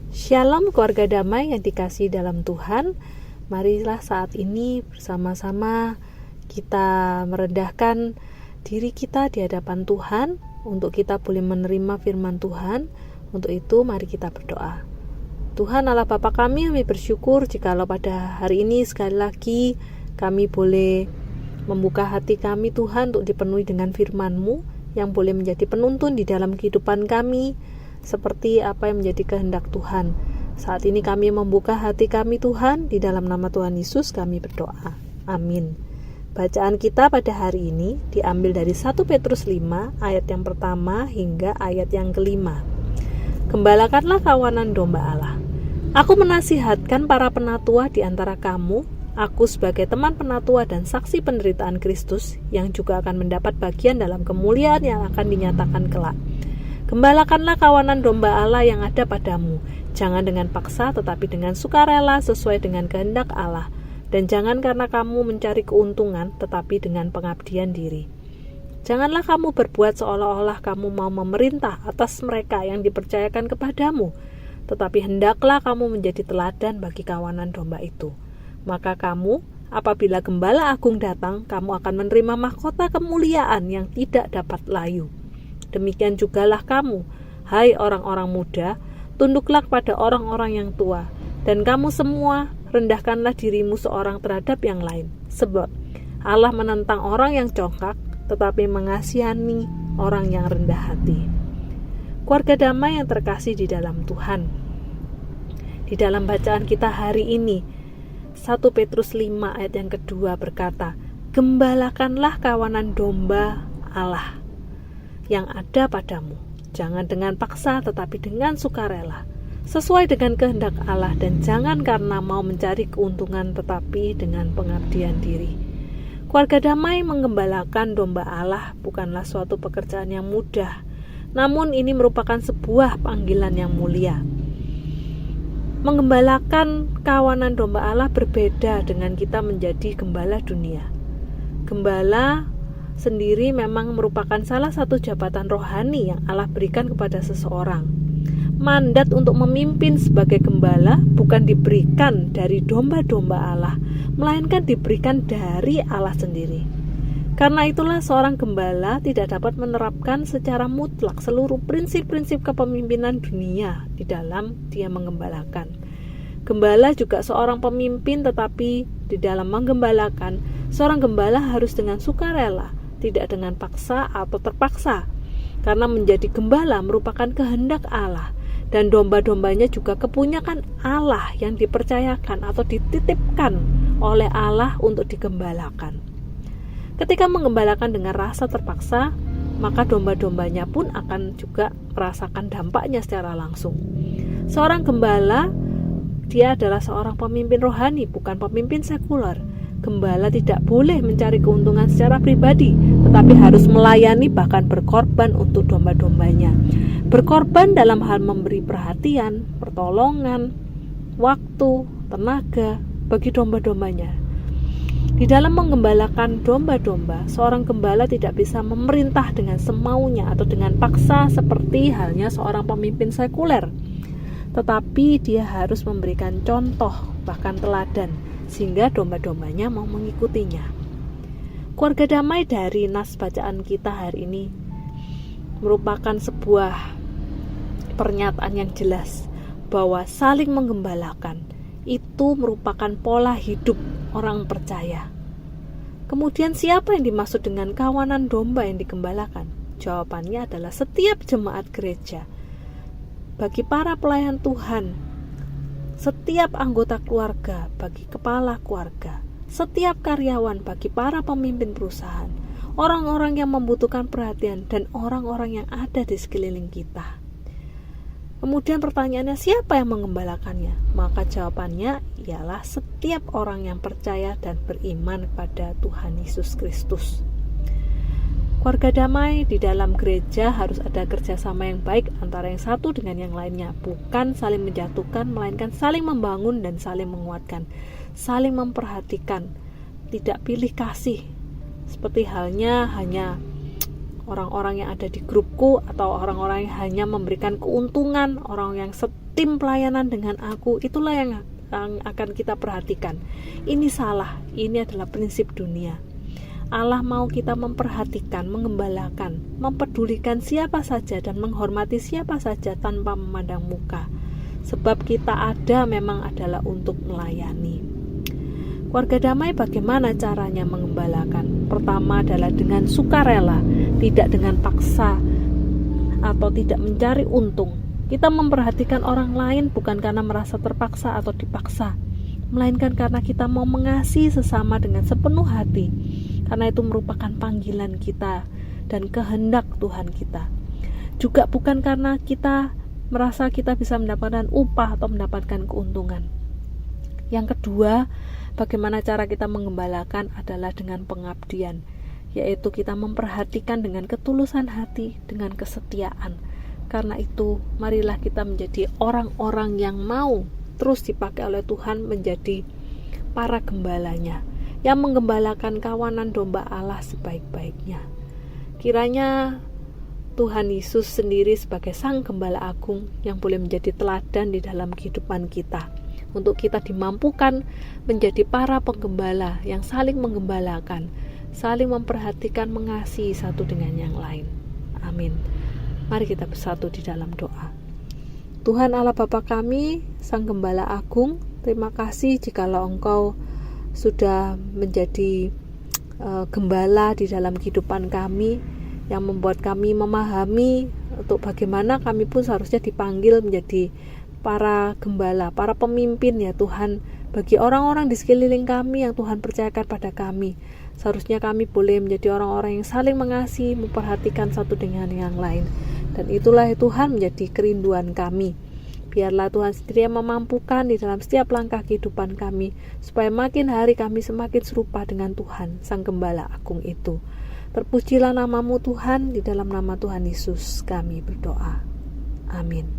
Shalom keluarga damai yang dikasihi dalam Tuhan. Marilah saat ini bersama-sama kita merendahkan diri kita di hadapan Tuhan untuk kita boleh menerima firman Tuhan. Untuk itu mari kita berdoa. Tuhan Allah Bapa kami bersyukur jikalau pada hari ini sekali lagi kami boleh membuka hati kami Tuhan untuk dipenuhi dengan firman-Mu yang boleh menjadi penuntun di dalam kehidupan kami seperti apa yang menjadi kehendak Tuhan. Saat ini kami membuka hati kami Tuhan, di dalam nama Tuhan Yesus kami berdoa. Amin. Bacaan kita pada hari ini diambil dari 1 Petrus 5 ayat yang pertama hingga ayat yang kelima. Gembalakanlah kawanan domba Allah. Aku menasihatkan para penatua di antara kamu, aku sebagai teman penatua dan saksi penderitaan Kristus yang juga akan mendapat bagian dalam kemuliaan yang akan dinyatakan kelak. Gembalakanlah kawanan domba Allah yang ada padamu, jangan dengan paksa tetapi dengan sukarela sesuai dengan kehendak Allah, dan jangan karena kamu mencari keuntungan tetapi dengan pengabdian diri. Janganlah kamu berbuat seolah-olah kamu mau memerintah atas mereka yang dipercayakan kepadamu, tetapi hendaklah kamu menjadi teladan bagi kawanan domba itu. Maka kamu, apabila gembala agung datang, kamu akan menerima mahkota kemuliaan yang tidak dapat layu. Demikian jugalah kamu, hai orang-orang muda, tunduklah kepada orang-orang yang tua, dan kamu semua rendahkanlah dirimu seorang terhadap yang lain. Sebab Allah menentang orang yang congkak, tetapi mengasihani orang yang rendah hati. Keluarga damai yang terkasih di dalam Tuhan, di dalam bacaan kita hari ini 1 Petrus 5 ayat yang kedua berkata, gembalakanlah kawanan domba Allah yang ada padamu, jangan dengan paksa tetapi dengan sukarela, sesuai dengan kehendak Allah, dan jangan karena mau mencari keuntungan tetapi dengan pengabdian diri. Keluarga damai menggembalakan domba Allah bukanlah suatu pekerjaan yang mudah, namun ini merupakan sebuah panggilan yang mulia. Menggembalakan kawanan domba Allah berbeda dengan kita menjadi gembala dunia. Gembala sendiri memang merupakan salah satu jabatan rohani yang Allah berikan kepada seseorang. Mandat untuk memimpin sebagai gembala bukan diberikan dari domba-domba Allah, melainkan diberikan dari Allah sendiri. Karena itulah seorang gembala tidak dapat menerapkan secara mutlak seluruh prinsip-prinsip kepemimpinan dunia di dalam dia menggembalakan. Gembala juga seorang pemimpin, tetapi di dalam menggembalakan, seorang gembala harus dengan sukarela, tidak dengan paksa atau terpaksa, karena menjadi gembala merupakan kehendak Allah, dan domba-dombanya juga kepunyaan Allah yang dipercayakan atau dititipkan oleh Allah untuk digembalakan. Ketika menggembalakan dengan rasa terpaksa, maka domba-dombanya pun akan juga merasakan dampaknya secara langsung. Seorang gembala, dia adalah seorang pemimpin rohani, bukan pemimpin sekuler. Gembala tidak boleh mencari keuntungan secara pribadi, tetapi harus melayani bahkan berkorban untuk domba-dombanya. Berkorban dalam hal memberi perhatian, pertolongan, waktu, tenaga bagi domba-dombanya. Di dalam menggembalakan domba-domba, seorang gembala tidak bisa memerintah dengan semaunya atau dengan paksa seperti halnya seorang pemimpin sekuler. Tetapi dia harus memberikan contoh, bahkan teladan, sehingga domba-dombanya mau mengikutinya. Keluarga damai dari nas bacaan kita hari ini merupakan sebuah pernyataan yang jelas bahwa saling menggembalakan itu merupakan pola hidup orang percaya. Kemudian siapa yang dimaksud dengan kawanan domba yang digembalakan? Jawabannya adalah setiap jemaat gereja. Bagi para pelayan Tuhan, setiap anggota keluarga, bagi kepala keluarga, setiap karyawan, bagi para pemimpin perusahaan, orang-orang yang membutuhkan perhatian, dan orang-orang yang ada di sekeliling kita. Kemudian pertanyaannya, siapa yang mengembalakannya? Maka jawabannya ialah setiap orang yang percaya dan beriman kepada Tuhan Yesus Kristus. Keluarga damai di dalam gereja harus ada kerjasama yang baik antara yang satu dengan yang lainnya, bukan saling menjatuhkan, melainkan saling membangun dan saling menguatkan, saling memperhatikan, tidak pilih kasih, seperti halnya hanya orang-orang yang ada di grupku atau orang-orang yang hanya memberikan keuntungan, orang yang setim pelayanan dengan aku, itulah yang akan kita perhatikan. Ini salah, ini adalah prinsip dunia. Allah mau kita memperhatikan, mengembalakan, mempedulikan siapa saja dan menghormati siapa saja tanpa memandang muka. Sebab kita ada memang adalah untuk melayani. Keluarga damai bagaimana caranya mengembalakan? Pertama adalah dengan sukarela, tidak dengan paksa atau tidak mencari untung. Kita memperhatikan orang lain bukan karena merasa terpaksa atau dipaksa, melainkan karena kita mau mengasihi sesama dengan sepenuh hati, karena itu merupakan panggilan kita dan kehendak Tuhan kita. Juga bukan karena kita merasa kita bisa mendapatkan upah atau mendapatkan keuntungan. Yang kedua, bagaimana cara kita mengembalakan adalah dengan pengabdian, yaitu kita memperhatikan dengan ketulusan hati, dengan kesetiaan. Karena itu, marilah kita menjadi orang-orang yang mau terus dipakai oleh Tuhan menjadi para gembalanya, yang menggembalakan kawanan domba Allah sebaik-baiknya. Kiranya Tuhan Yesus sendiri sebagai Sang Gembala Agung yang boleh menjadi teladan di dalam kehidupan kita, untuk kita dimampukan menjadi para penggembala yang saling menggembalakan, saling memperhatikan, mengasihi satu dengan yang lain. Amin. Mari kita bersatu di dalam doa. Tuhan Allah Bapa kami, Sang Gembala Agung, terima kasih jikalau Engkau sudah menjadi gembala di dalam kehidupan kami, yang membuat kami memahami untuk bagaimana kami pun seharusnya dipanggil menjadi para gembala, para pemimpin ya Tuhan, bagi orang-orang di sekeliling kami yang Tuhan percayakan pada kami. Seharusnya kami boleh menjadi orang-orang yang saling mengasihi, memperhatikan satu dengan yang lain. Dan itulah ya Tuhan menjadi kerinduan kami. Biarlah Tuhan sendiri yang memampukan di dalam setiap langkah kehidupan kami, supaya makin hari kami semakin serupa dengan Tuhan, Sang Gembala Agung itu. Terpujilah nama-Mu Tuhan, di dalam nama Tuhan Yesus kami berdoa. Amin.